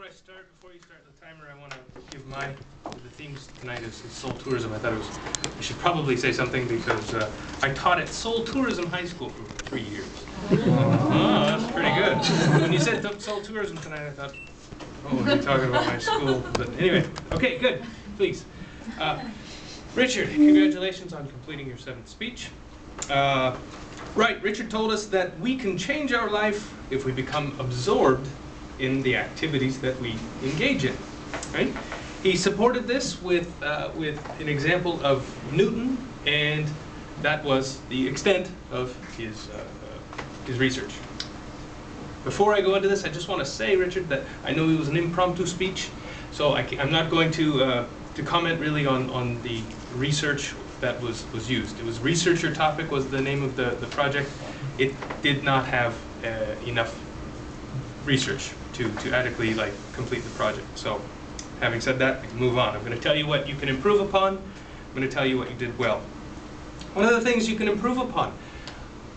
Before you start the timer, I want to give the themes tonight is Seoul Tourism. I thought I should probably say something because I taught at Seoul Tourism High School for 3 years. Oh, that's pretty good. When you said Seoul Tourism tonight, I thought, oh, are you talking about my school? But anyway, okay, good. Please. Richard, congratulations on completing your 7th speech. Right, Richard told us that we can change our life if we become absorbed in the activities that we engage in, right? He supported this with an example of Newton, and that was the extent of his research. Before I go into this, I just want to say, Richard, that I know it was an impromptu speech, so I'm not going to comment really on the research that was used. It was Researcher Topic was the name of the project. It did not have enough research to adequately complete the project. So having said that, I can move on. I'm going to tell you what you can improve upon. I'm going to tell you what you did well. One of the things you can improve upon,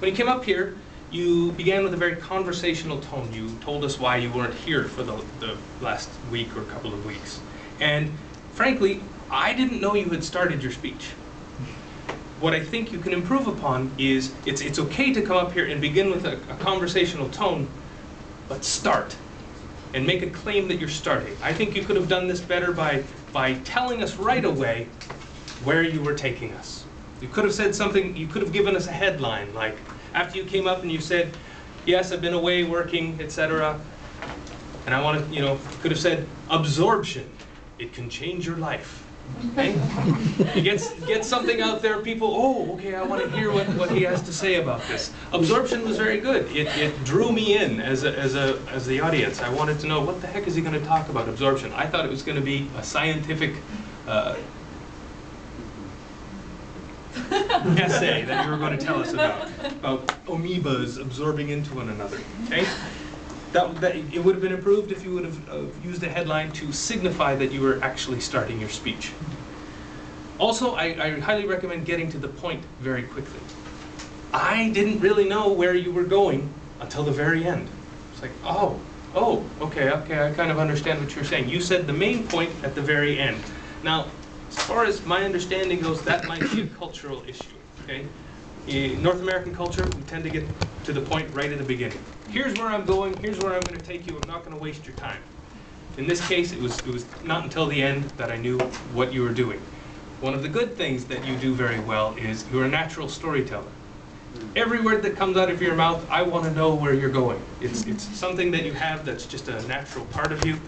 when you came up here, you began with a very conversational tone. You told us why you weren't here for the last week or couple of weeks. And frankly, I didn't know you had started your speech. What I think you can improve upon is it's okay to come up here and begin with a conversational tone, but start and make a claim that you're starting. I think you could have done this better by telling us right away where you were taking us. You could have said something, you could have given us a headline, like after you came up and you said, yes, I've been away working, etc. And I wanted, could have said, absorption, it can change your life. Okay? You get something out there, people, oh, okay, I want to hear what he has to say about this. Absorption was very good. It drew me in as the audience. I wanted to know, what the heck is he going to talk about absorption? I thought it was going to be a scientific essay that you were going to tell us about amoebas absorbing into one another. Okay? It would have been improved if you would have used a headline to signify that you were actually starting your speech. Also, I highly recommend getting to the point very quickly. I didn't really know where you were going until the very end. It's like, oh, okay, I kind of understand what you're saying. You said the main point at the very end. Now, as far as my understanding goes, that might be a cultural issue, okay? In North American culture, we tend to get to the point right at the beginning. Here's where I'm going, here's where I'm going to take you, I'm not going to waste your time. In this case, it was not until the end that I knew what you were doing. One of the good things that you do very well is you're a natural storyteller. Every word that comes out of your mouth, I want to know where you're going. It's something that you have that's just a natural part of you.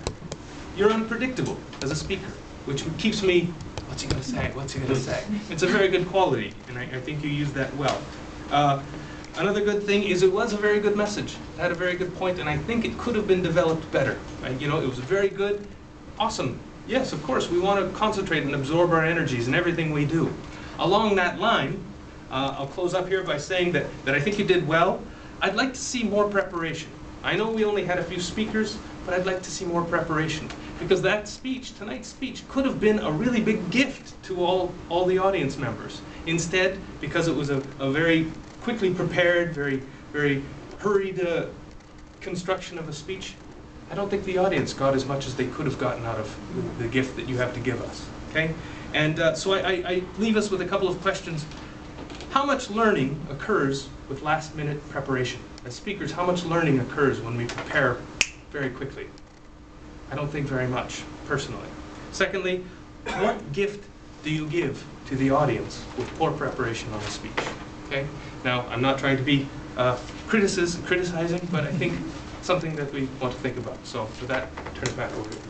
You're unpredictable as a speaker, which keeps me, what's he going to say, what's he going to say? It's a very good quality, and I think you use that well. Another good thing is it was a very good message. It had a very good point, and I think it could have been developed better. Right? It was very good, awesome. Yes, of course, we want to concentrate and absorb our energies in everything we do. Along that line, I'll close up here by saying that I think you did well. I'd like to see more preparation. I know we only had a few speakers, but I'd like to see more preparation. Because that speech, tonight's speech, could have been a really big gift to all the audience members. Instead, because it was a very quickly prepared, very, very hurried construction of a speech, I don't think the audience got as much as they could have gotten out of the gift that you have to give us. Okay? And so I leave us with a couple of questions. How much learning occurs with last-minute preparation? As speakers, how much learning occurs when we prepare very quickly? I don't think very much, personally. Secondly, what gift do you give to the audience with poor preparation on a speech? Okay? Now, I'm not trying to be criticizing, but I think something that we want to think about. So for that, turn it back over to you.